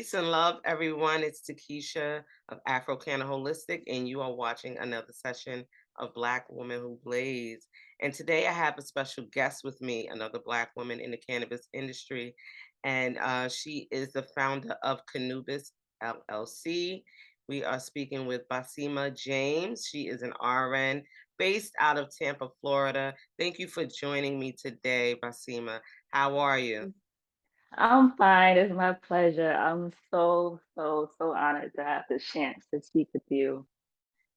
Peace and love, everyone. It's Takesha of Afro Canna Holistic, and you are watching another session of Black Women Who Blaze. And today I have a special guest with me, another Black woman in the cannabis industry. And she is the founder of Cannabis LLC. We are speaking with Basimha James. She is an RN based out of Tampa, Florida. Thank you for joining me today, Basimha. How are you? I'm fine. It's my pleasure. I'm so honored to have the chance to speak with you.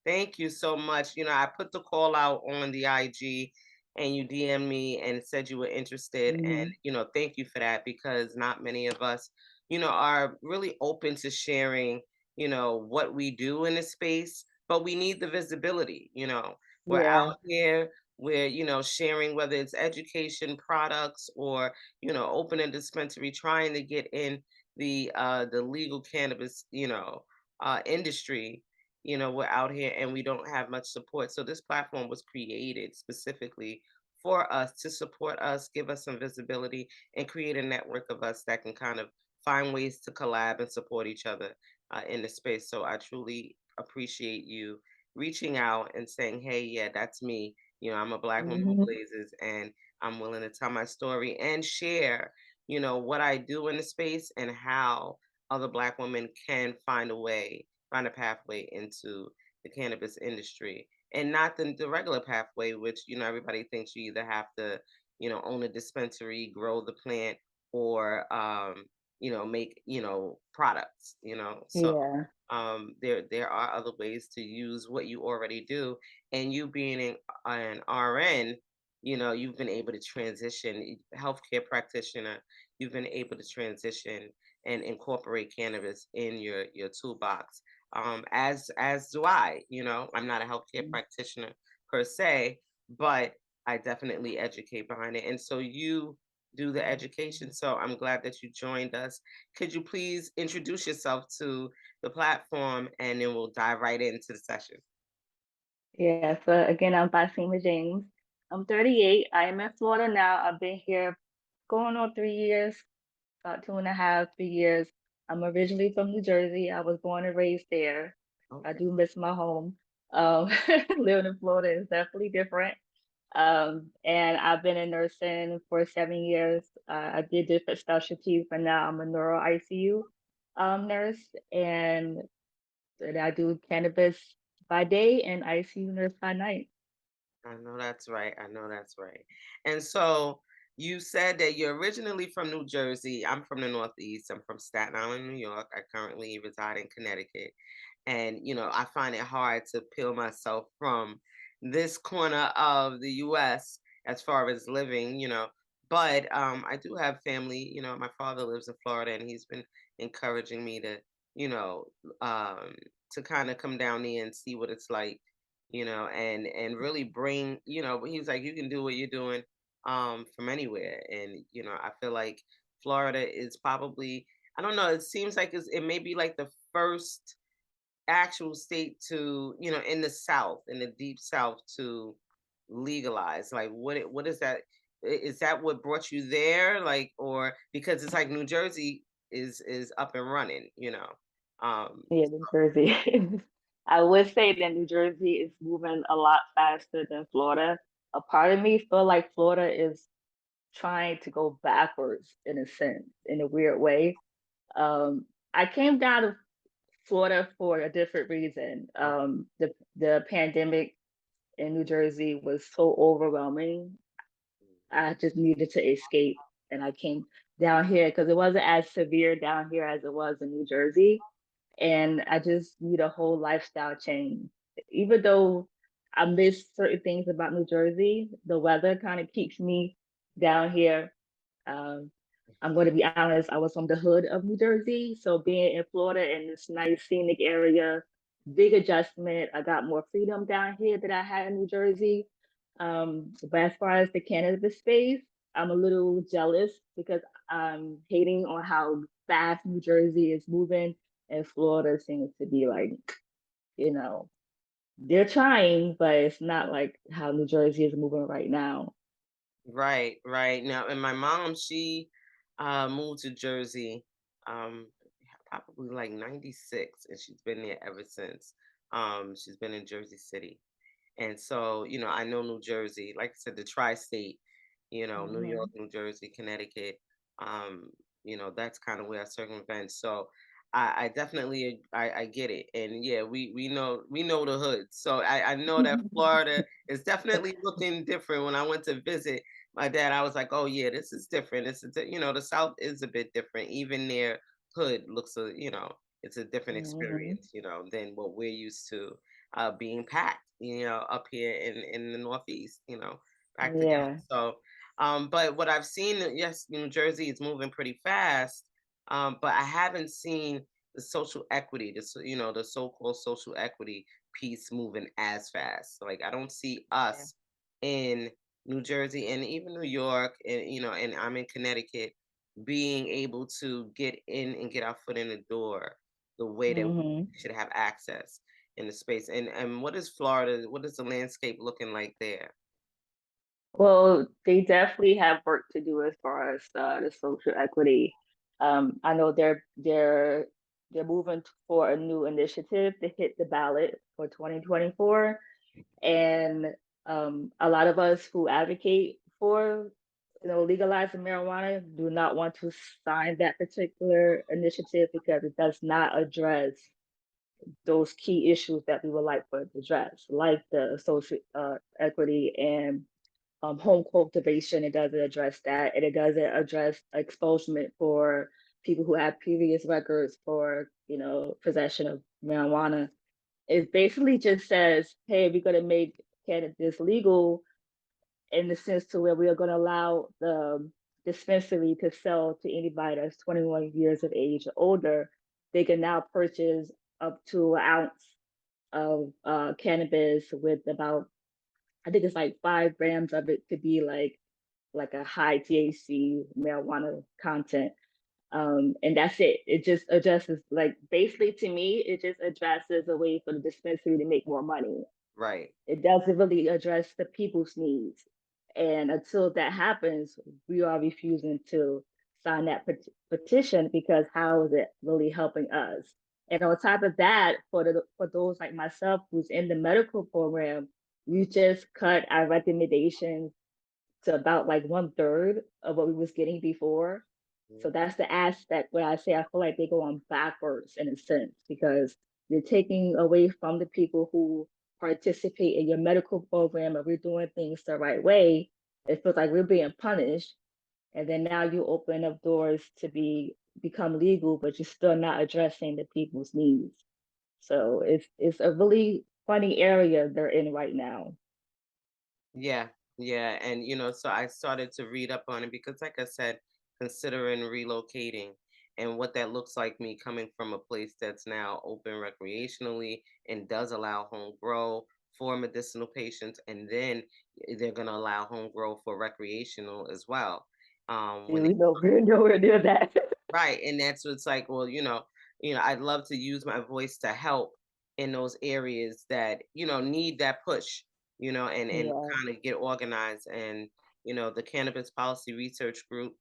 Thank you so much. I put the call out on the IG and you DM me and said you were interested. And, Hmm. thank you for that because not many of us, are really open to sharing, what we do in the space, but we need the visibility. We're Yeah, out here, we're, sharing whether it's education products or, open a dispensary, trying to get in the legal cannabis, industry. We're out here and we don't have much support. So this platform was created specifically for us to support us, give us some visibility, and create a network of us that can kind of find ways to collab and support each other in the space. So I truly appreciate you reaching out and saying, "Hey, yeah, that's me. I'm a Black woman who hmm blazes, and I'm willing to tell my story and share, what I do in the space and how other Black women can find a pathway into the cannabis industry and not the regular pathway, which, everybody thinks you either have to, own a dispensary, grow the plant, or, make, products, So yeah, there are other ways to use what you already do. And you being an RN, you've been able to transition, healthcare practitioner, you've been able to transition and incorporate cannabis in your toolbox, as do I. I'm not a healthcare practitioner per se, but I definitely educate behind it. And so you do the education. So I'm glad that you joined us. Could you please introduce yourself to the platform and then we'll dive right into the session? yeah. So again, I'm Basimha James. I'm 38. I am in Florida now. I've been here going on 3 years, about 2.5, 3 years. I'm originally from New Jersey. I was born and raised there. I Okay. do miss my home. Um, Living in Florida is definitely different. And I've been in nursing for 7 years. I did different specialties, but now I'm a neuro ICU nurse, and I do cannabis by day and ICU nurse by night. I know that's right. I know that's right. And so you said that you're originally from New Jersey. I'm from the Northeast. I'm from Staten Island, New York. I currently reside in Connecticut. And, I find it hard to peel myself from this corner of the US as far as living, But I do have family. My father lives in Florida and he's been encouraging me to, you know, um, to kind of come down there and see what it's like, and really bring, he was like, you can do what you're doing from anywhere. And, I feel like Florida is probably, I don't know, it seems like it may be like the first actual state to, in the South, in the deep South, to legalize. Like, what is that? Is that what brought you there? Like, or because it's like New Jersey is up and running, Um, Yeah, New Jersey. I would say that New Jersey is moving a lot faster than Florida. A part of me feel like Florida is trying to go backwards in a sense, in a weird way. I came down to Florida for a different reason. oh, The pandemic in New Jersey was so overwhelming. I just needed to escape, and I came down here because it wasn't as severe down here as it was in New Jersey, and I just need a whole lifestyle change. Even though I miss certain things about New Jersey, the weather kind of keeps me down here. Um, I'm going to be honest, I was from the hood of New Jersey. So being in Florida in this nice scenic area, big adjustment. I got more freedom down here that I had in New Jersey. But as far as the cannabis space, I'm a little jealous because I'm hating on how fast New Jersey is moving, and Florida seems to be like, you know, they're trying, but it's not like how New Jersey is moving right now. right, right. Now, and my mom, she moved to Jersey, um, probably like 96, and she's been there ever since. She's been in Jersey City. And so, I know New Jersey, like I said, the tri-state, New York, Mhm. New Jersey, Connecticut, um, that's kind of where I circumvent. So I definitely I get it. And yeah, we know the hood. So I know that Florida is definitely looking different. When I went to visit my dad, I was like, oh yeah, this is different. The South is a bit different. Even their hood looks it's a different Mhm. experience, than what we're used to being packed, up here in the Northeast, packed together. Yeah. So, but what I've seen, yes, New Jersey is moving pretty fast, but I haven't seen the social equity, the so-called social equity piece moving as fast. So, like, I don't see Yeah. us in New Jersey and even New York, and I'm in Connecticut, being able to get in and get our foot in the door the way that we Mhm. should have access in the space. And what is Florida? What is the landscape looking like there? Well, they definitely have work to do as far as the social equity. I know they're moving for a new initiative to hit the ballot for 2024, and a lot of us who advocate for legalizing marijuana do not want to sign that particular initiative because it does not address those key issues that we would like for it to address, like the social equity and home cultivation. It doesn't address that, and it doesn't address exposure for people who have previous records for possession of marijuana. It basically just says, hey, we're going to make cannabis legal in the sense to where we are going to allow the dispensary to sell to anybody that's 21 years of age or older. They can now purchase up to an ounce of cannabis with about, I think it's like 5 grams of it to be like a high THC marijuana content. And that's it. It just addresses, like, basically to me, it just addresses a way for the dispensary to make more money. Right. It doesn't really address the people's needs. And until that happens, we are refusing to sign that petition because how is it really helping us? And on top of that, for those like myself who's in the medical program, we just cut our recommendations to about like 1/3 of what we was getting before. So Mhm. that's the aspect where I say I feel like they're going backwards in a sense because you're taking away from the people who participate in your medical program and we're doing things the right way. It feels like we're being punished. And then now you open up doors to become legal, but you're still not addressing the people's needs. So it's a really funny area they're in right now. Yeah, yeah, and so I started to read up on it because, like I said, considering relocating and what that looks like, me coming from a place that's now open recreationally and does allow home grow for medicinal patients, and then they're going to allow home grow for recreational as well. See, When we know we're nowhere near that. Right, and that's what's like, well, I'd love to use my voice to help in those areas that, need that push, and Yeah. kind of get organized. And, the Cannabis Policy Research Group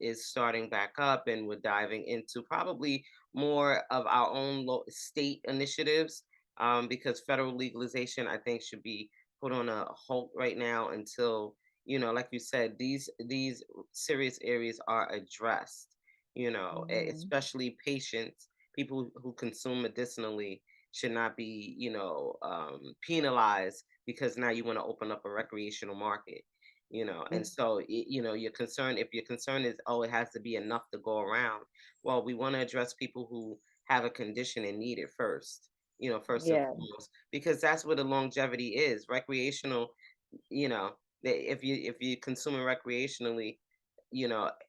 is starting back up, and we're diving into probably more of our own state initiatives, because federal legalization, I think, should be put on a halt right now until, like you said, these serious areas are addressed, Mhm. especially patients, people who consume medicinally should not be, penalized because now you want to open up a recreational market, and Mm. so, your concern, if your concern is, oh, it has to be enough to go around, well, we want to address people who have a condition and need it first, first and Yeah. foremost, because that's where the longevity is. Recreational, if you consuming recreationally,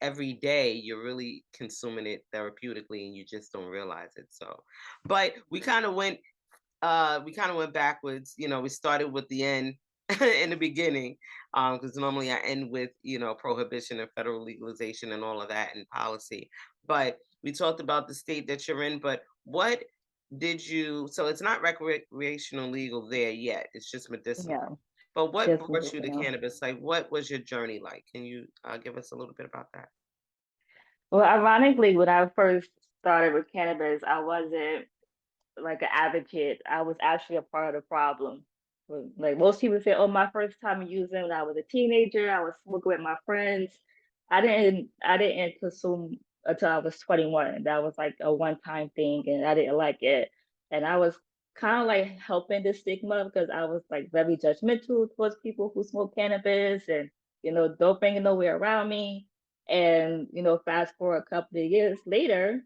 every day you're really consuming it therapeutically and you just don't realize it. So, but we kind of went backwards. We started with the end in the beginning, because normally I end with, prohibition and federal legalization and all of that and policy. But we talked about the state that you're in, but what did you so it's not recreational legal there yet, it's just medicinal. Yeah. But what Just brought you to medicinal. cannabis? Like, what was your journey like? Can you give us a little bit about that? Well, ironically, when I first started with cannabis, I wasn't like an advocate. I was actually a part of the problem. Like most people say, oh, my first time using when I was a teenager, I was smoking with my friends. I didn't consume until I was 21. That was like a one-time thing and I didn't like it. And I was kind of like helping the stigma because I was like very judgmental towards people who smoke cannabis and don't bring it nowhere around me. And fast forward a couple of years later,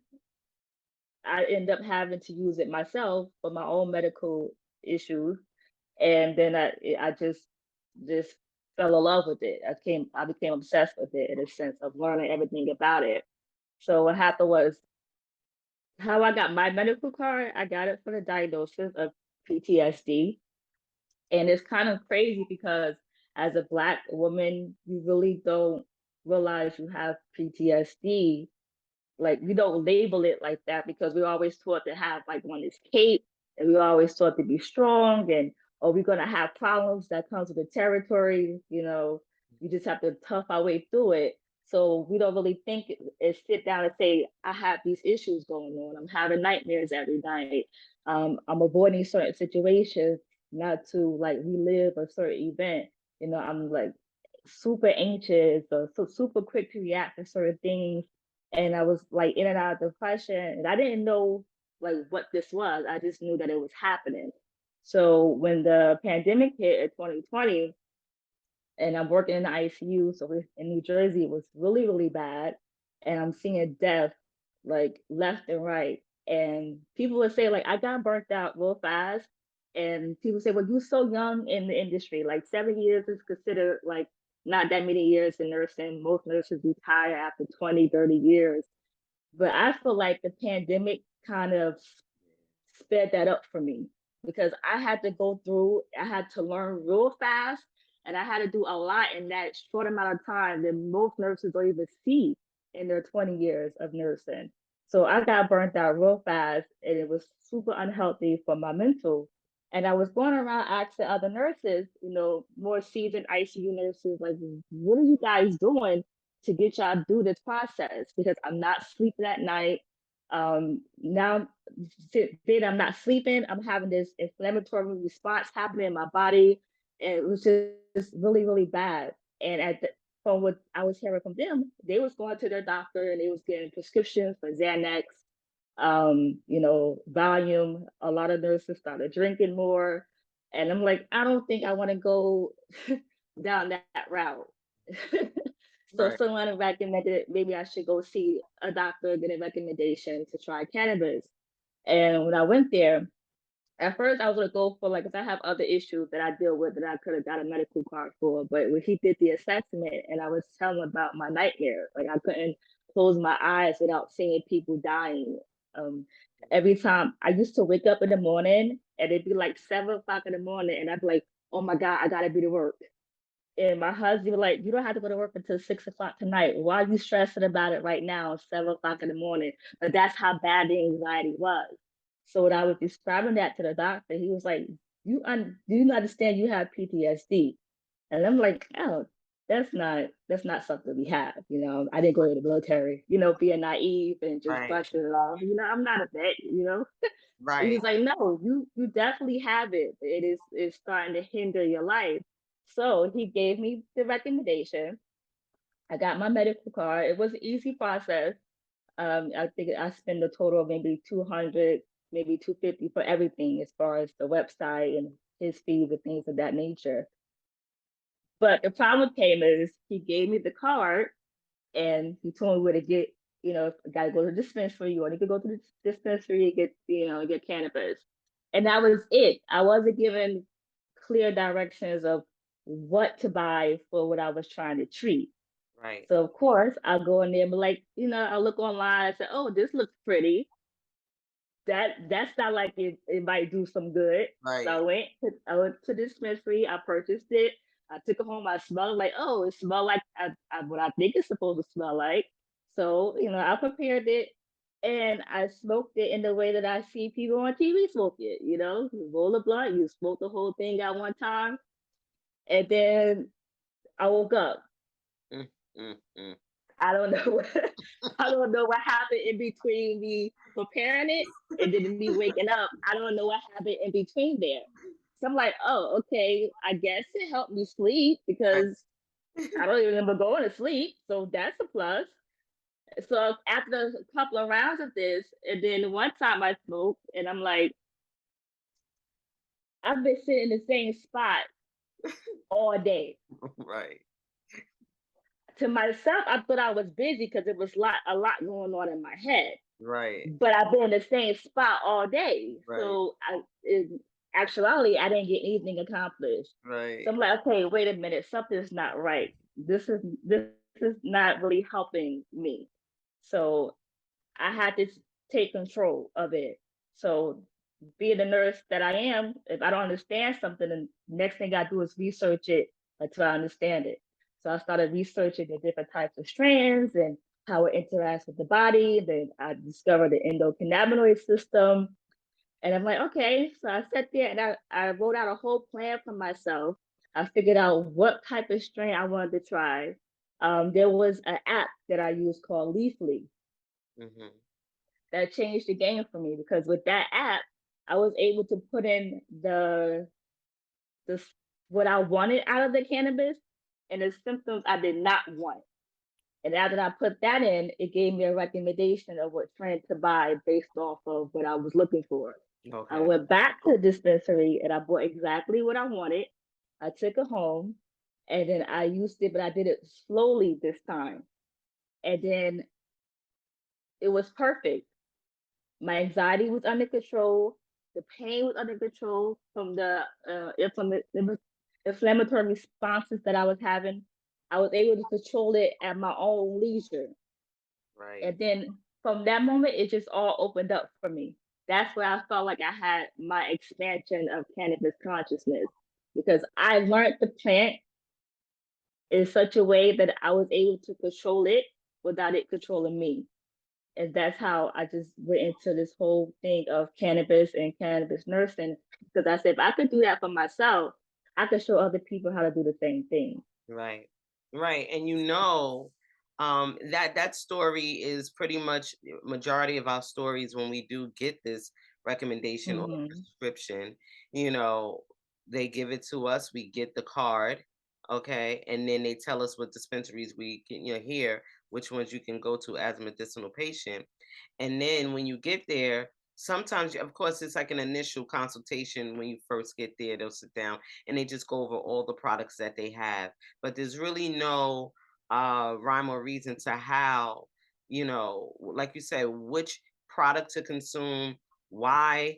I end up having to use it myself for my own medical issues, and then I just fell in love with it. I became obsessed with it in a sense of learning everything about it. So what happened was how I got my medical card. I got it for the diagnosis of PTSD, and it's kind of crazy because as a Black woman, you really don't realize you have PTSD. Like we don't label it like that because we're always taught to have like one escape, and we always taught to be strong, and or we're gonna have problems that comes with the territory. You just have to tough our way through it. So we don't really think and sit down and say, I have these issues going on. I'm having nightmares every night. I'm avoiding certain situations not to like relive a certain event. I'm like super anxious or super quick to react to certain things, and I was like in and out of depression, and I didn't know like what this was. I just knew that it was happening. So when the pandemic hit in 2020, and I'm working in the ICU, so in New Jersey, it was really really bad, and I'm seeing death like left and right. And people would say like I got burnt out real fast, and people say, well, you're so young in the industry. Like 7 years is considered like not that many years in nursing. Most nurses retire after 20, 30 years. But I feel like the pandemic kind of sped that up for me because I had to go through, I had to learn real fast, and I had to do a lot in that short amount of time that most nurses don't even see in their 20 years of nursing. So I got burnt out real fast, and it was super unhealthy for my mental. And I was going around asking other nurses, more seasoned ICU nurses, like, what are you guys doing to get y'all through this process? Because I'm not sleeping at night. Now then I'm not sleeping. I'm having this inflammatory response happening in my body. And it was just really, really bad. And from what I was hearing from them, they was going to their doctor and they was getting prescriptions for Xanax, volume. A lot of nurses started drinking more. And I'm like, I don't think I want to go down that route. So Right. someone recommended maybe I should go see a doctor, get a recommendation to try cannabis. And when I went there, at first I was gonna go for like, 'cause I have other issues that I deal with that I could have got a medical card for. But when he did the assessment and I was telling him about my nightmare, like I couldn't close my eyes without seeing people dying. Um, every time I used to wake up in the morning and it'd be like 7 o'clock in the morning, and I'd be like, oh my God, I gotta be to work. And my husband was like, you don't have to go to work until 6 o'clock tonight. Why are you stressing about it right now, 7 o'clock in the morning? But that's how bad the anxiety was. So when I was describing that to the doctor, he was like, do you understand you have PTSD? And I'm like, oh, that's not something we have. I didn't go to the military, being naive and just Right. brushing it off. I'm not a vet. He Right. was like, no, you definitely have it. It's starting to hinder your life. So he gave me the recommendation. I got my medical card. It was an easy process. I think I spent a total of maybe 200, maybe 250 for everything as far as the website and his fees and things of that nature. But the problem came is he gave me the card and he told me where to get, got to go to the dispensary. You want to go to the dispensary and get cannabis. And that was it. I wasn't given clear directions of what to buy for what I was trying to treat. Right. So of course I'll go in there and be like, I look online and say, oh, this looks pretty. That's not like it might do some good. So Right. I went to the dispensary, I purchased it, I took it home, I smelled like, oh, it smelled like what I think it's supposed to smell like. So, I prepared it and I smoked it in the way that I see people on TV smoke it, you roll a blunt, you smoke the whole thing at one time, and then I woke up. Mm, mm, mm. I don't know I don't know what happened in between me preparing it and then me waking up. I don't know what happened in between there. So I'm like, oh, okay, I guess it helped me sleep Right. because I don't even remember going to sleep. So that's a plus. So after a couple of rounds of this, and then one time I smoked, and I'm like, I've been sitting in the same spot all day. Right. To myself, I thought I was busy because it was a lot going on in my head. Right. But I've been in the same spot all day. Right. So in actuality, I didn't get anything accomplished. So Right. I'm like, okay, wait a minute, something's not right. This is not really helping me. So I had to take control of it. So being the nurse that I am, if I don't understand something, the next thing I do is research it until I understand it. So I started researching the different types of strands and how it interacts with the body. Then I discovered the endocannabinoid system. And I'm like, okay. So I sat there and I wrote out a whole plan for myself. I figured out what type of strain I wanted to try. There was an app that I used called Leafly Hmm. that changed the game for me because with that app, I was able to put in the what I wanted out of the cannabis and the symptoms I did not want. And after I put that in, it gave me a recommendation of what strain to buy based off of what I was looking for. I Okay. went back to the dispensary and I bought exactly what I wanted. I took it home and then I used it, but I did it slowly this time. And then it was perfect. My anxiety was under control. The pain was under control from the inflammatory responses that I was having. I was able to control it at my own leisure. Right. And then from that moment, it just all opened up for me. That's where I felt like I had my expansion of cannabis consciousness because I learned the plant in such a way that I was able to control it without it controlling me. And that's how I just went into this whole thing of cannabis and cannabis nursing. Because I said, if I could do that for myself, I could show other people how to do the same thing. Right. Right. And that that story is pretty much majority of our stories when we do get this recommendation or Hmm. prescription, you know, they give it to us, we get the card, okay, and then they tell us what dispensaries we can, here, which ones you can go to as a medicinal patient. And then when you get there, sometimes, of course, it's like an initial consultation when you first get there. They'll sit down and they just go over all the products that they have. But there's really no rhyme or reason to how, like you said, which product to consume, why,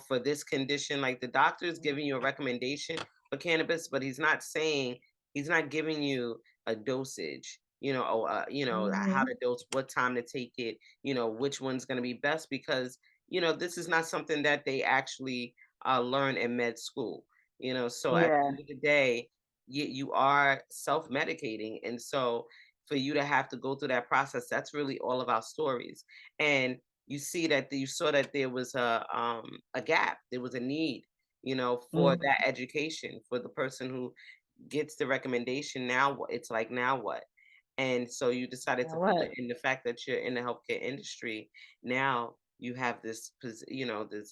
for this condition. Like the doctor is giving you a recommendation for cannabis, but he's not giving you a dosage. Or, how Hmm. to dose, what time to take it, which one's going to be best because, this is not something that they actually learn in med school, so at the Yeah. end of the day, you are self-medicating. And so for you to have to go through that process, that's really all of our stories. And you saw that there was a gap, there was a need, for Hmm. that education for the person who gets the recommendation. Now it's like, now what? And so you decided Now to put what? it in the fact that you're in the healthcare industry. Now you have this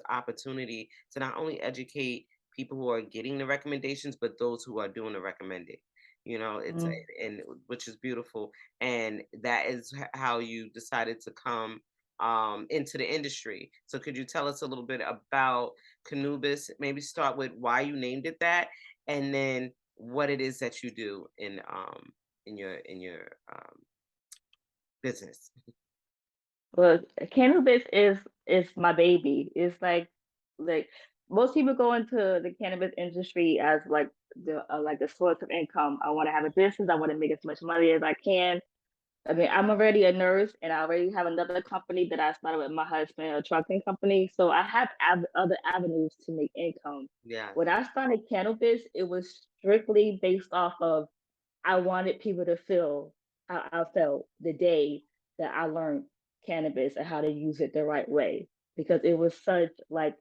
opportunity to not only educate people who are getting the recommendations, but those who are doing the recommending. It's Mm. and which is beautiful. And that is how you decided to come into the industry. So could you tell us a little bit about Cannabis? Maybe start with why you named it that, and then what it is that you do in your business. Well, cannabis is my baby. It's like most people go into the cannabis industry as like a source of income. I want to have a business. I want to make as much money as I can. I mean, I'm already a nurse, and I already have another company that I started with my husband, a trucking company. So I have other avenues to make income. Yes. When I started cannabis, it was strictly based off of I wanted people to feel how I felt the day that I learned cannabis and how to use it the right way because it was such like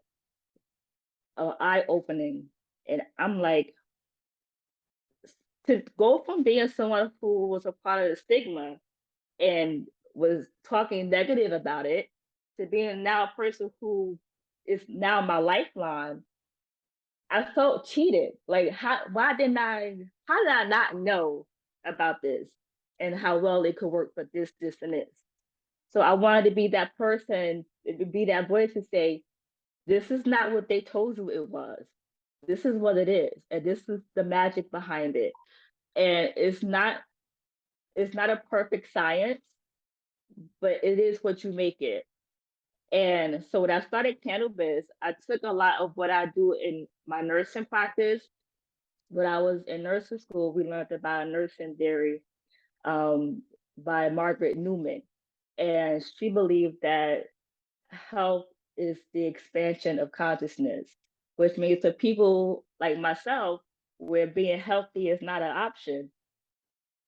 a eye opening, and I'm like to go from being someone who was a part of the stigma. and was talking negative about it, to being now a person who is now my lifeline, I felt cheated. Like, how did I not know about this and how well it could work for this, and this? So I wanted to be that person, to be that voice to say, this is not what they told you it was. This is what it is, and this is the magic behind it. And it's not a perfect science, but it is what you make it. And so when I started Cannabis, I took a lot of what I do in my nursing practice. When I was in nursing school, we learned about nursing theory by Margaret Newman. And she believed that health is the expansion of consciousness, which means for people like myself, where being healthy is not an option,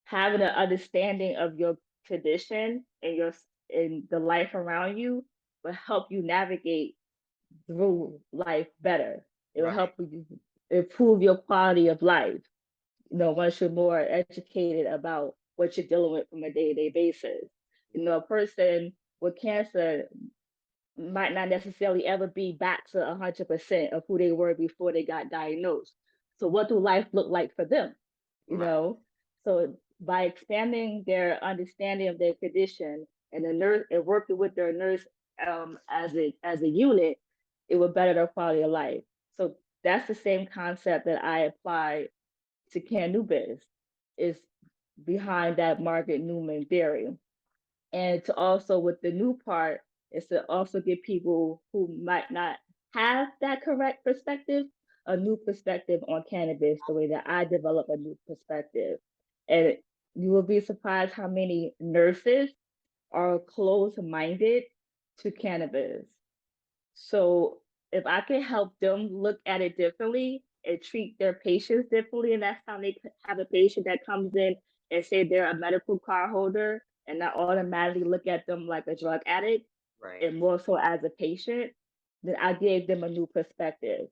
having an understanding of your condition and the life around you will help you navigate through life better. It will Right. help you improve your quality of life. Once you're more educated about what you're dealing with from a day-to-day basis. A person with cancer might not necessarily ever be back to 100% of who they were before they got diagnosed. So what do life look like for them? you Right. know so by expanding their understanding of their condition, and the nurse and working with their nurse, as a unit, it will better their quality of life. So that's the same concept that I apply to cannabis, is behind that Margaret Newman theory. And to also, with the new part, is to also give people who might not have that correct perspective a new perspective on cannabis, the way that I develop a new perspective. And you will be surprised how many nurses are closed minded to cannabis. So if I can help them look at it differently and treat their patients differently, and that's how they have a patient that comes in and say they're a medical card holder, and not automatically look at them like a drug addict, Right. and more so as a patient, then I gave them a new perspective.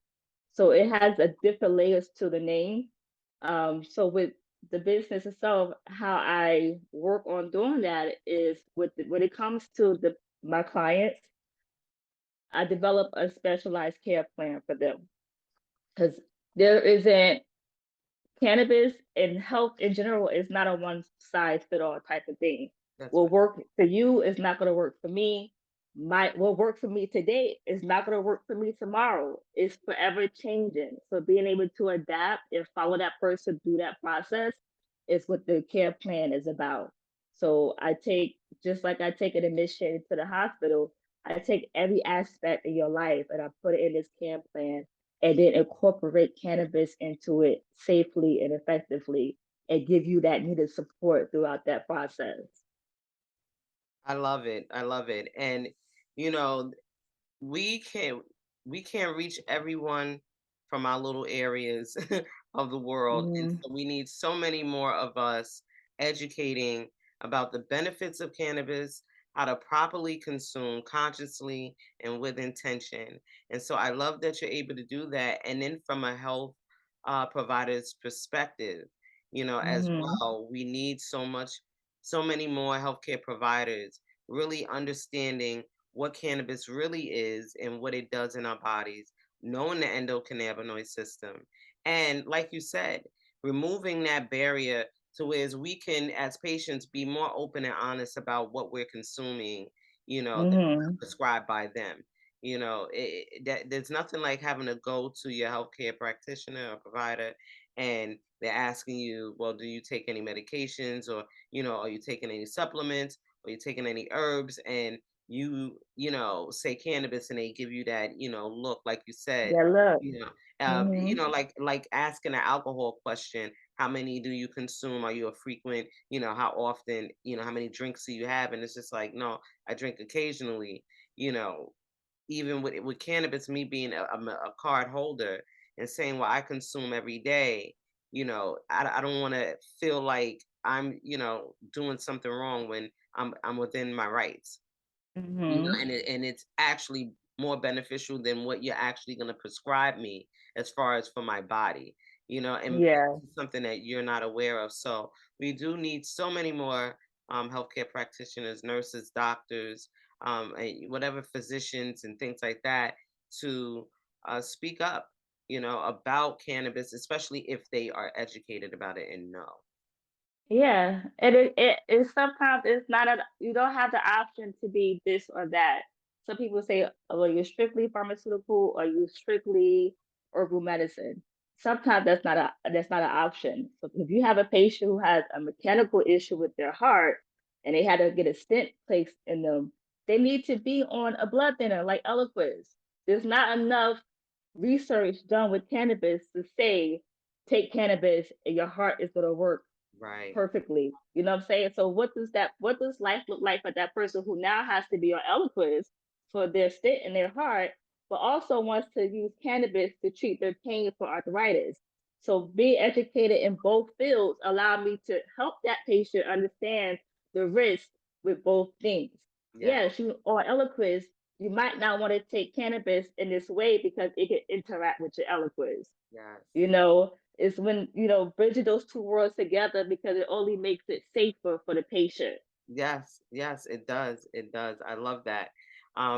So it has a different layers to the name. So with the business itself, how I work on doing that is when it comes to the my clients, I develop a specialized care plan for them, because there isn't cannabis, and health in general is not a one size fit all type of thing. That's What right. work for you is not going to work for me. What worked for me today is not going to work for me tomorrow. It's forever changing. So being able to adapt and follow that person through that process is what the care plan is about. So I take, just like I take an admission to the hospital, I take every aspect of your life and I put it in this care plan, and then incorporate cannabis into it safely and effectively, and give you that needed support throughout that process. I love it. I love it. And you know, we can't we can't reach everyone from our little areas of the world, and Mm-hmm. so we need so many more of us educating about the benefits of cannabis, how to properly consume consciously and with intention. And so I love that you're able to do that, and then from a health provider's perspective, as Mm-hmm. well, we need so many more healthcare providers really understanding what cannabis really is and what it does in our bodies, knowing the endocannabinoid system. And like you said, removing that barrier to where we can, as patients, be more open and honest about what we're consuming, that's Mm-hmm. prescribed by them. There's nothing like having to go to your healthcare practitioner or provider and they're asking you, well, do you take any medications, or, are you taking any supplements? Are you taking any herbs? And say cannabis, and they give you that, look, like you said, Yeah, look. you know, Mm-hmm. like asking an alcohol question, how many do you consume? Are you a frequent, how often, how many drinks do you have? And it's just like, no, I drink occasionally, you know, even with cannabis, me being a card holder and saying, well, I consume every day, I don't want to feel like I'm, doing something wrong when I'm within my rights, Mm-hmm. and it's actually more beneficial than what you're actually going to prescribe me as far as for my body, and Yeah. this is something that you're not aware of. So we do need so many more healthcare practitioners, nurses, doctors, and whatever physicians and things like that to speak up, about cannabis, especially if they are educated about it and know. Yeah, and it sometimes it's not a you don't have the option to be this or that. Some people say, "Oh, well, you're strictly pharmaceutical or you strictly herbal medicine." Sometimes that's not an option. So if you have a patient who has a mechanical issue with their heart and they had to get a stent placed in them, they need to be on a blood thinner like Eliquis. There's not enough research done with cannabis to say take cannabis and your heart is going to work Right. perfectly. You know what I'm saying? So what does life look like for that person who now has to be on Eliquis for their stent in their heart, but also wants to use cannabis to treat their pain for arthritis? So being educated in both fields allow me to help that patient understand the risk with both things. Yeah. Yes, you on Eliquis, you might not want to take cannabis in this way because it can interact with your Eliquis. Yes. It's when, bridging those two worlds together because it only makes it safer for the patient. Yes, yes, it does. It does. I love that.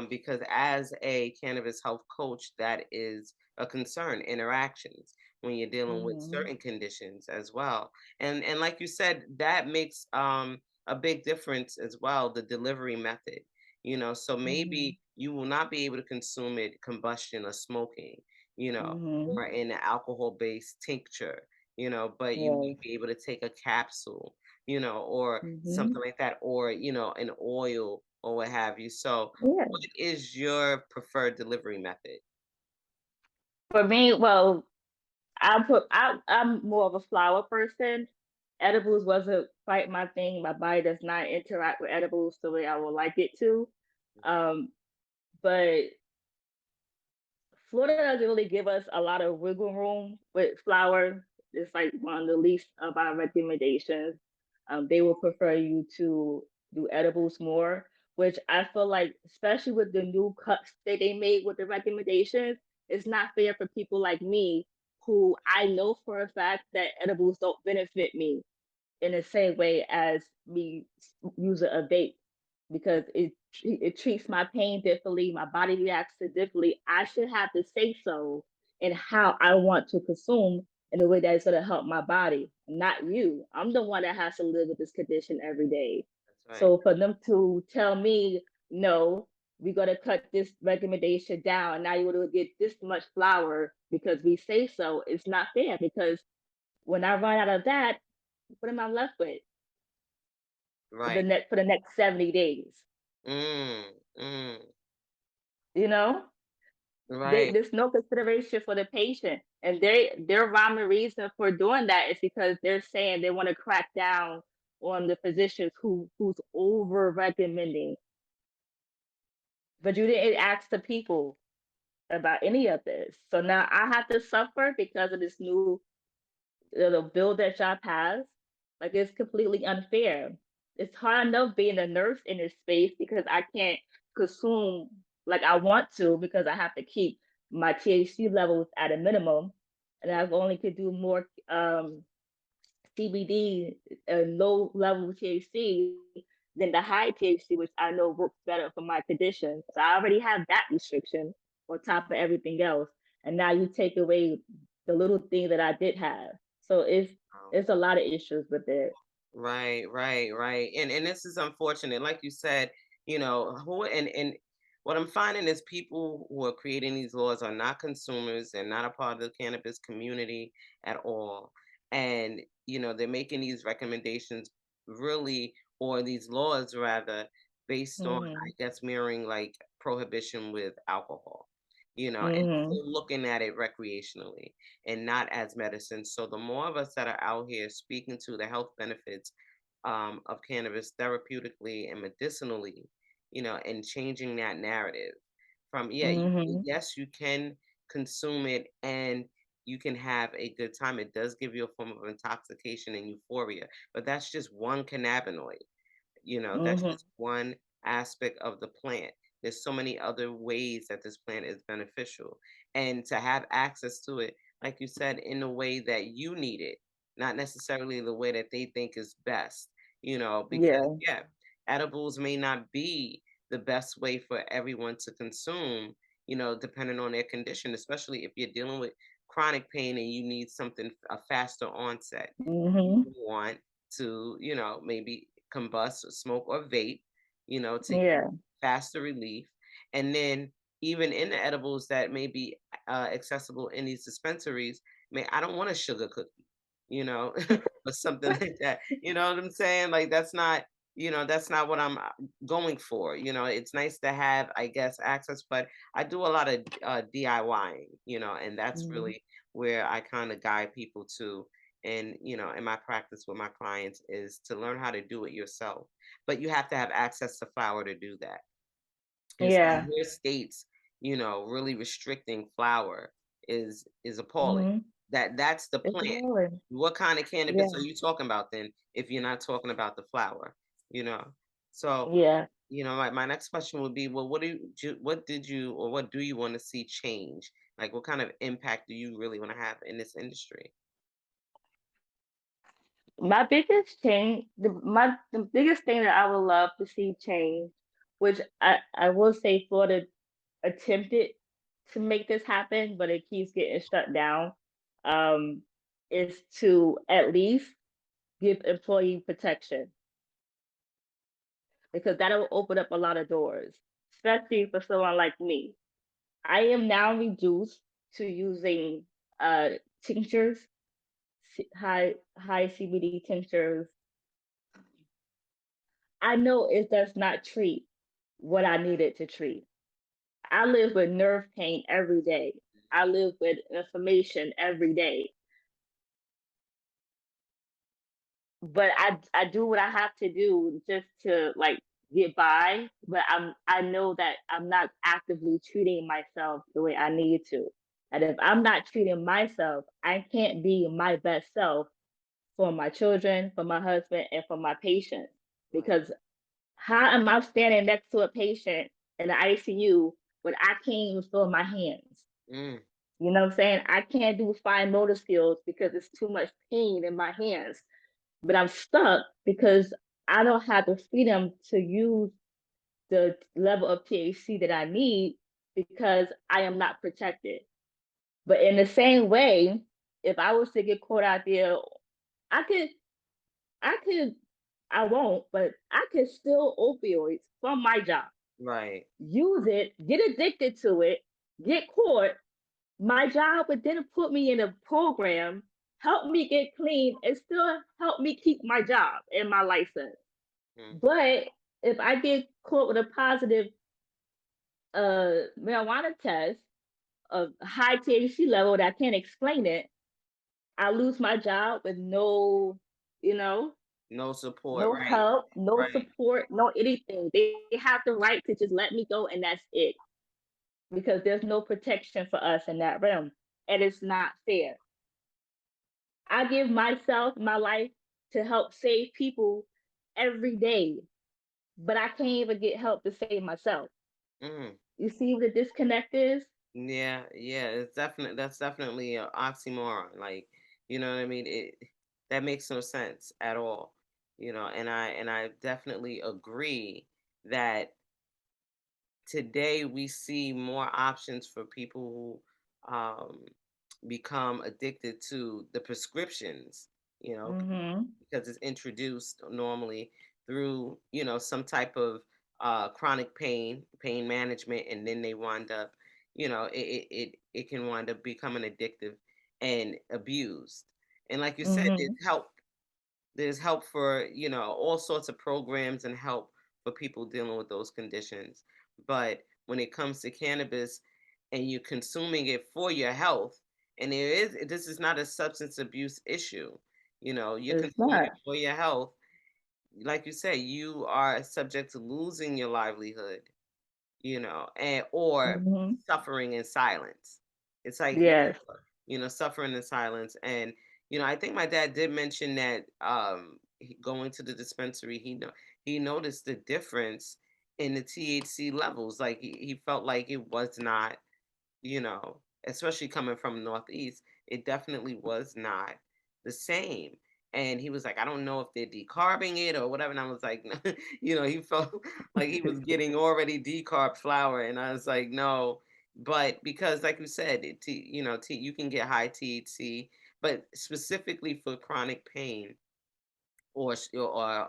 Because as a cannabis health coach, that is a concern, interactions when you're dealing with Mhm. certain conditions as well. And like you said, that makes a big difference as well, the delivery method. So Mhm. maybe you will not be able to consume it combustion or smoking, Mhm. or in an alcohol-based tincture, but you may Yes. be able to take a capsule, or something Mhm. like that, or, an oil or what have you. So, Yeah. what is your preferred delivery method? For me, well, I'm more of a flower person. Edibles wasn't quite my thing. My body does not interact with edibles the way I would like it to. Um, but Florida doesn't really give us a lot of wiggle room with flour. It's like one of the least of our recommendations. They will prefer you to do edibles more, which I feel like, especially with the new cuts that they made with the recommendations, it's not fair for people like me who I know for a fact that edibles don't benefit me in the same way as me using a vape because it treats my pain differently. My body reacts to differently. I should have to say so in how I want to consume in a way that is going to help my body, not you. I'm the one that has to live with this condition every day. That's right. So for them to tell me, no, we're going to cut this recommendation down. Now you're going to get this much flour because we say so. It's not fair because when I run out of that, what am I left with Right. for the next 70 days? Mm. You know, Right. there's no consideration for the patient, and their rhyme and reason for doing that is because they're saying they want to crack down on the physicians who's over recommending. But you didn't ask the people about any of this, so now I have to suffer because of this new the bill that y'all passed. Like it's completely unfair. It's hard enough being a nurse in this space because I can't consume like I want to because I have to keep my THC levels at a minimum, and I only could do more CBD and low level THC than the high THC, which I know works better for my condition. So I already have that restriction on top of everything else, and now you take away the little thing that I did have. So Wow. it's a lot of issues with it. Right, right, right. And this is unfortunate. Like you said, who and what I'm finding is people who are creating these laws are not consumers. They're not a part of the cannabis community at all. And, they're making these recommendations really, or these laws rather, based on, I Mhm. guess, mirroring like prohibition with alcohol, and Mhm. still looking at it recreationally and not as medicine. So the more of us that are out here speaking to the health benefits of cannabis therapeutically and medicinally, and changing that narrative from, yeah, Mhm. yes, you can consume it and you can have a good time. It does give you a form of intoxication and euphoria, but that's just one cannabinoid. That's Mhm. just one aspect of the plant. There's so many other ways that this plant is beneficial. And to have access to it, like you said, in the way that you need it, not necessarily the way that they think is best. because Yeah. yeah, edibles may not be the best way for everyone to consume, depending on their condition, especially if you're dealing with chronic pain and you need something a faster onset. You Mhm. want to, maybe combust, or smoke, or vape, to get Yeah. faster relief. And then even in the edibles that may be accessible in these dispensaries, I don't want a sugar cookie, or something like that. You know what I'm saying? Like that's not what I'm going for. It's nice to have, I guess, access, but I do a lot of DIYing, and that's Mhm. really where I kind of guide people to. And in my practice with my clients is to learn how to do it yourself, but you have to have access to flour to do that. And so Yeah. your states, really restricting flour is appalling. Mhm. That's the It's plant. rolling. What kind of cannabis Yeah. are you talking about then if you're not talking about the flour, you know? So, Yeah. my next question would be, well, what did you or what do you want to see change? Like what kind of impact do you really want to have in this industry? My biggest change, the biggest thing that I would love to see change, which I will say Florida attempted to make this happen, but it keeps getting shut down, um, is to at least give employee protection because that'll open up a lot of doors, especially for someone like me. I am now reduced to using uh, tinctures, high CBD tinctures. I know it does not treat what I needed to treat. I live with nerve pain every day. I live with inflammation every day. But I do what I have to do just to like get by. But I know that I'm not actively treating myself the way I need to. And if I'm not treating myself, I can't be my best self for my children, for my husband, and for my patients. Right. Because how am I standing next to a patient in the ICU when I can't even feel my hands? Mm, You know what I'm saying? I can't do fine motor skills because it's too much pain in my hands. But I'm stuck because I don't have the freedom to use the level of THC that I need because I am not protected. But in the same way, if I was to get caught out there, I could, I could, I won't, but I could steal opioids from my job, right. use it, get addicted to it, get caught. My job would then put me in a program, help me get clean, and still help me keep my job and my license. Mm, But if I get caught with a positive marijuana test of high THC level that I can't explain it, I lose my job with no, you know, no support, no right. help, no Right. support, no anything. They have the right to just let me go and that's it because there's no protection for us in that realm. And it's not fair. I give myself my life to help save people every day, but I can't even get help to save myself. Mm. You see what the disconnect is? Yeah, yeah, that's definitely an oxymoron. Like, you know what I mean? That makes no sense at all. And I definitely agree that today we see more options for people who become addicted to the prescriptions, you know, Mm-hmm. because it's introduced normally through some type of chronic pain management, and then they wind up it can wind up becoming addictive and abused. And like you said, Mm-hmm. there's help for all sorts of programs and help for people dealing with those conditions, but when it comes to cannabis and you're consuming it for your health, and this is not a substance abuse issue, you're It's consuming not. it for your health. Like you say, you are subject to losing your livelihood, and or Mm-hmm. suffering in silence. It's like Yes. suffering in silence. And I think my dad did mention that going to the dispensary, he noticed the difference in the THC levels. Like he felt like it was not, especially coming from Northeast, it definitely was not the same. And he was like, I don't know if they're decarbing it or whatever. And I was like, he felt like he was getting already decarb flour. And I was like, no. But because, like you said, you can get high THC, but specifically for chronic pain, or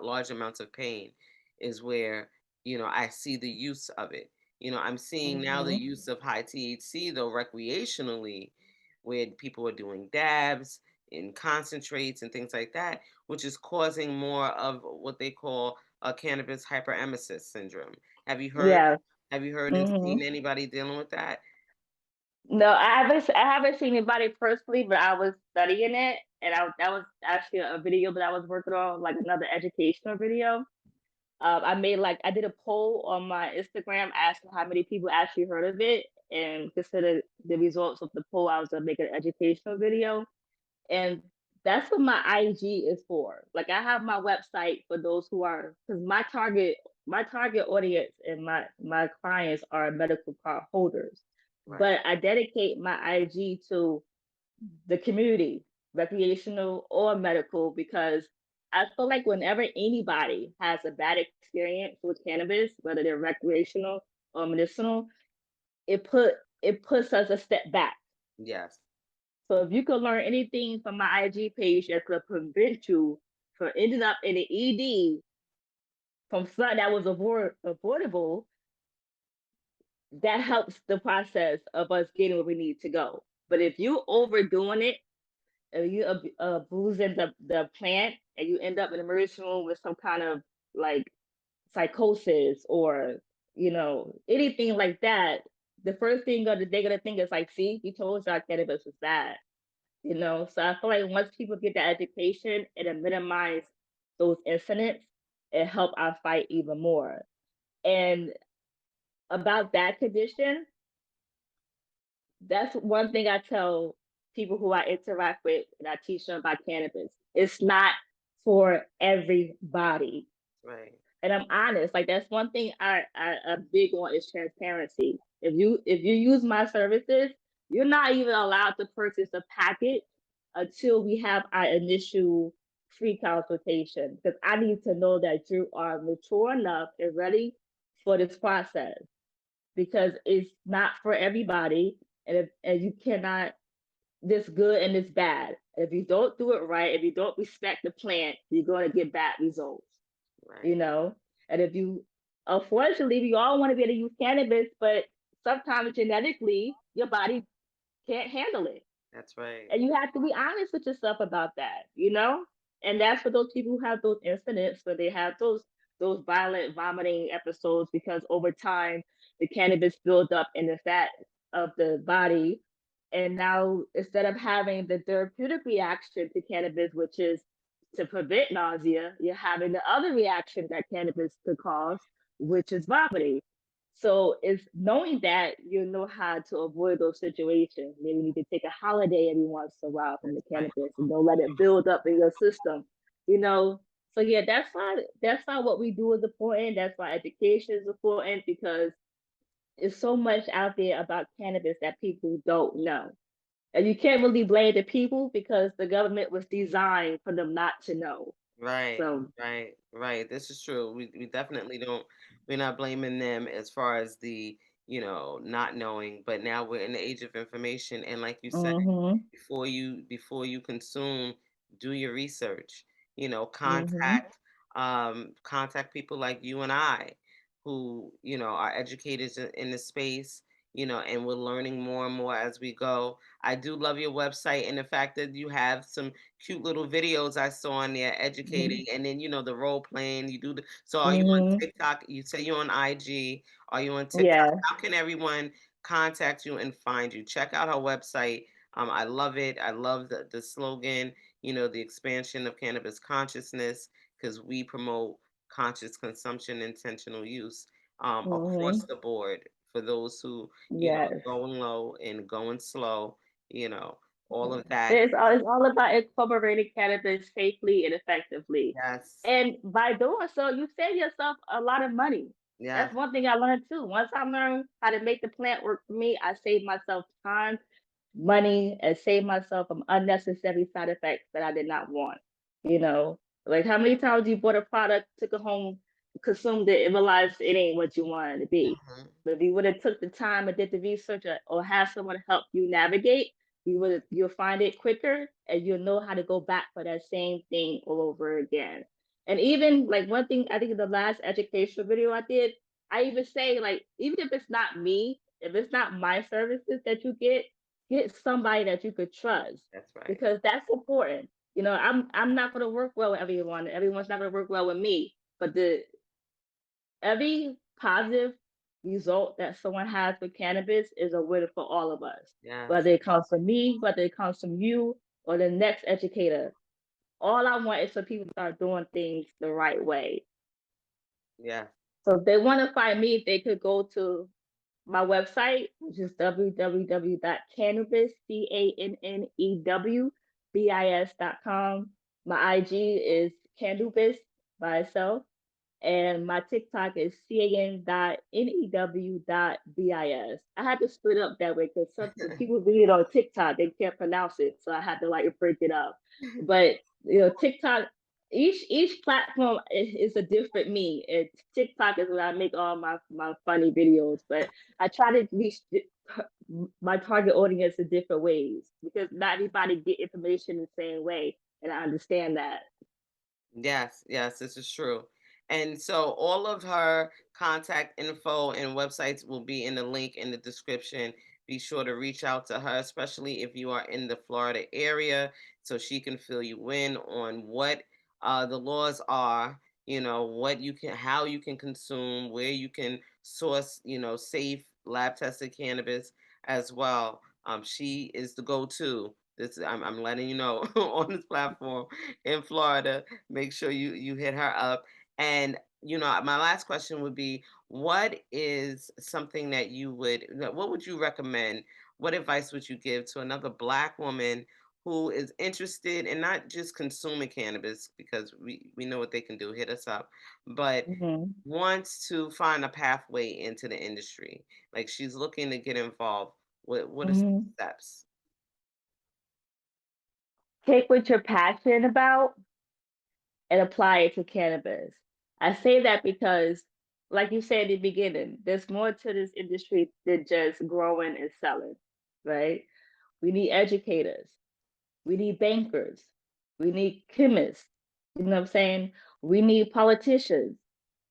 large amounts of pain is where I see the use of it. I'm seeing now the Mhm. use of high THC though recreationally, where people are doing dabs and concentrates and things like that, which is causing more of what they call a cannabis hyperemesis syndrome. Have you heard? Yeah. Have you heard and seen Mhm. anybody dealing with that? No, I haven't seen anybody personally, but I was studying it, and that was actually a video that I was working on, like another educational video. I did a poll on my Instagram asking how many people actually heard of it, and consider the results of the poll. I was gonna make an educational video, and that's what my IG is for. Like I have my website for those who are, because my target audience and my clients are medical card holders, Right. but I dedicate my IG to the community, recreational or medical, because I feel like whenever anybody has a bad experience with cannabis, whether they're recreational or medicinal, it put it puts us a step back. Yes. So if you could learn anything from my IG page that could prevent you from ending up in the ED from something that was avoidable, that helps the process of us getting where we need to go. But if you overdoing it, you abusing the plant, and you end up in the emergency room with some kind of like psychosis, or anything like that, the first thing they're gonna think is like, see, you told us our cannabis was bad. So I feel like once people get that education, it'll minimize those incidents and help our fight even more. And about that condition, that's one thing I tell people who I interact with and I teach them about cannabis. It's not for everybody. Right. And I'm honest. Like that's one thing I'm big on is transparency. If you use my services, you're not even allowed to purchase a package until we have our initial free consultation. Because I need to know that you are mature enough and ready for this process. Because it's not for everybody, and you cannot, this good and this bad. If you don't do it right, if you don't respect the plant, you're going to get bad results you Right. know. And if you, unfortunately, we all want to be able to use cannabis, but sometimes genetically, your body can't handle it. That's right. And you have to be honest with yourself about that. And that's for those people who have those incidents where they have those violent vomiting episodes, because over time the cannabis builds up in the fat of the body. And now instead of having the therapeutic reaction to cannabis, which is to prevent nausea, you're having the other reaction that cannabis could cause, which is vomiting. So it's knowing that you know how to avoid those situations. Maybe you need to take a holiday every once in a while from the That's right. cannabis and don't let it build up in your system. You know. So yeah, that's why what we do is important. That's why education is important, because there's so much out there about cannabis that people don't know. And you can't really blame the people because the government was designed for them not to know. Right, So right, right. This is true. We definitely don't. We're not blaming them as far as the not knowing. But now we're in the age of information, and like you said, mhm. before you consume, do your research. Mhm. Contact people like you and I, who are educators in the space. And we're learning more and more as we go. I do love your website and the fact that you have some cute little videos I saw on there Mhm. educating, and then the role playing. You do the so are you on Mhm. TikTok? You say you're on IG. Are you on TikTok? Yeah. How can everyone contact you and find you? Check out her website. I love it. I love the slogan, the expansion of cannabis consciousness, because we promote conscious consumption, intentional use across Mhm. the board for those who, Yes. are going low and going slow, you know, all of that. It's all about incorporating cannabis safely and effectively. Yes. And by doing so, you save yourself a lot of money. That's Yes. one thing I learned too. Once I learned how to make the plant work for me, I saved myself time, money, and saved myself from unnecessary side effects that I did not want. You know, like how many times you bought a product, took it home, consumed it, and realized it ain't what you wanted it to be. Mhm. But if you would have took the time and did the research, or have someone help you navigate, you'll find it quicker, and you'll know how to go back for that same thing all over again. And even like one thing, I think in the last educational video I did, I even say like even if it's not me, if it's not my services that you get somebody that you could trust, That's right. because that's important. I'm not going to work well with everyone. Everyone's not going to work well with me. But the every positive result that someone has with cannabis is a win for all of us. Yes. Whether it comes from me, whether it comes from you, or the next educator. All I want is for people to start doing things the right way. Yeah. So if they want to find me, they could go to my website, which is www.cannabis, CANNEWBIS.com. My IG is cannabis by itself. And my TikTok is can.new.bis. I had to split up that way because some when people read it on TikTok, they can't pronounce it, so I had to like break it up. But TikTok, each platform is a different me. And TikTok is where I make all my funny videos, but I try to reach my target audience in different ways because not everybody get information the same way, and I understand that. Yes, yes, this is true. And so all of her contact info and websites will be in the link in the description. Be sure to reach out to her, especially if you are in the Florida area, so she can fill you in on what the laws are, what you can, how you can consume, where you can source, safe lab tested cannabis as well. She is the go-to. I'm letting you know on this platform in Florida. Make sure you hit her up. And my last question would be, what is something that what would you recommend? What advice would you give to another Black woman who is interested in not just consuming cannabis, because we know what they can do, hit us up, but Mhm. wants to find a pathway into the industry? Like she's looking to get involved. What are some Mhm. steps? Take what you're passionate about and apply it to cannabis. I say that because, like you said in the beginning, there's more to this industry than just growing and selling, right? We need educators, we need bankers, we need chemists, you know what I'm saying? We need politicians.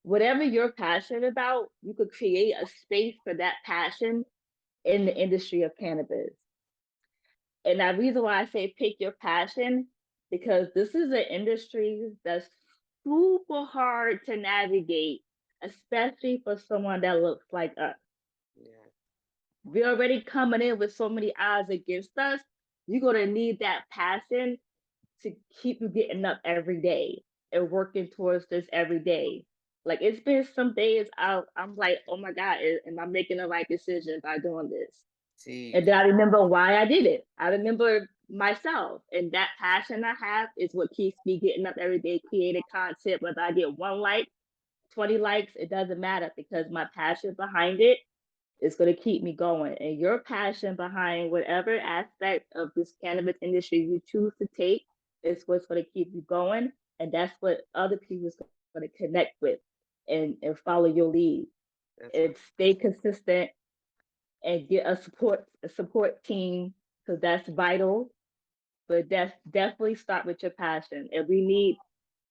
Whatever you're passionate about, you could create a space for that passion in the industry of cannabis. And the reason why I say pick your passion, because this is an industry that's super hard to navigate, especially for someone that looks like us. Yeah. We're already coming in with so many odds against us. You're gonna need that passion to keep you getting up every day and working towards this every day. Like it's been some days I'm like, oh my God, am I making the right decision by doing this? See, And then I remember why I did it. I remember myself, and that passion I have is what keeps me getting up every day, creating content. Whether I get 1 like, 20 likes, it doesn't matter because my passion behind it is going to keep me going. And your passion behind whatever aspect of this cannabis industry you choose to take is what's going to keep you going. And that's what other people is going to connect with and follow your lead that's and stay consistent and get a support team because that's vital. But that's definitely start with your passion. And we need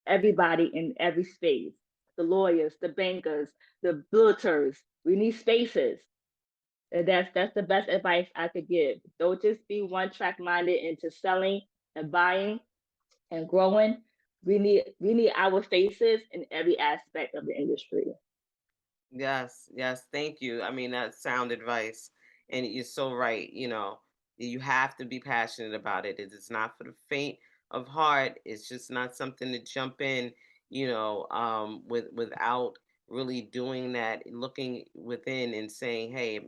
everybody in every space. The lawyers, the bankers, the realtors. We need spaces. And that's the best advice I could give. Don't just be one track minded into selling and buying and growing. We need our faces in every aspect of the industry. Yes, yes, thank you. I mean, that's sound advice. And you're so right. You have to be passionate about it. It is not for the faint of heart. It's just not something to jump in, without really doing that, looking within and saying, hey,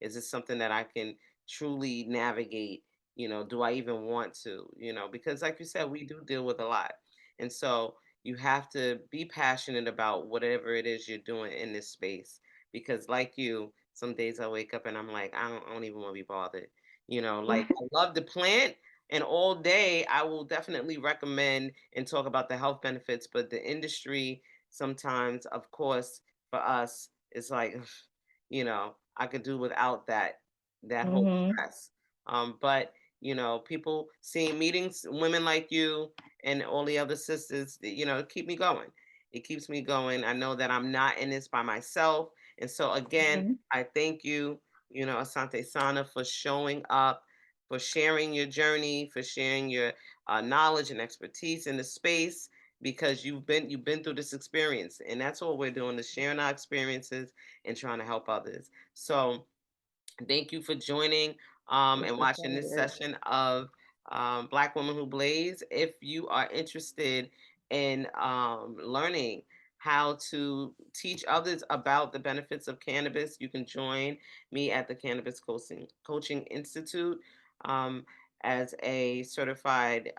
is this something that I can truly navigate? Do I even want to? Because like you said, we do deal with a lot. And so you have to be passionate about whatever it is you're doing in this space, because like you, some days I wake up and I'm like, I don't even want to be bothered. Like I love the plant And all day, I will definitely recommend and talk about the health benefits, but the industry sometimes, of course, for us, is like, I could do without that whole Mhm. stress. But people seeing meetings, women like you and all the other sisters, keep me going. It keeps me going. I know that I'm not in this by myself. And so again, Mhm. I thank you, Asante Sana, for showing up, for sharing your journey, for sharing your knowledge and expertise in the space, because you've been through this experience, and that's what we're doing, is sharing our experiences and trying to help others. So thank you for joining It's and a watching this pleasure. session of Black Women Who Blaze. If you are interested in learning how to teach others about the benefits of cannabis, you can join me at the Cannabis Coaching Institute um, as a certified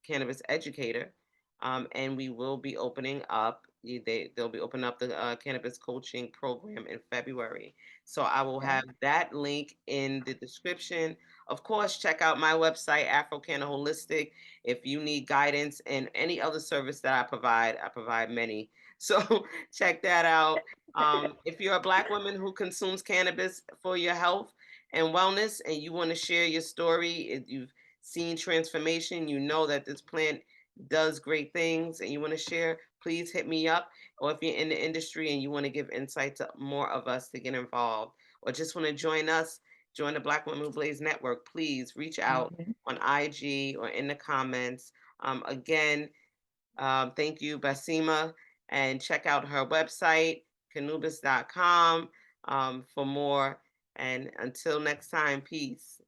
cannabis educator. And we will be opening up, they'll be opening up the cannabis coaching program in February. So I will Okay. have that link in the description. Of course, check out my website, Afro Canna Holistic. If you need guidance and any other service that I provide many. So check that out. If you're a Black woman who consumes cannabis for your health and wellness, and you want to share your story, if you've seen transformation, you know that this plant does great things, and you want to share, please hit me up. Or if you're in the industry and you want to give insight to more of us to get involved, or just want to join us, join the Black Women Who Blaze Network, please reach out Mhm. on IG or in the comments. Again, thank you, Basimha, and check out her website, cannabis.com, for more. And until next time, peace.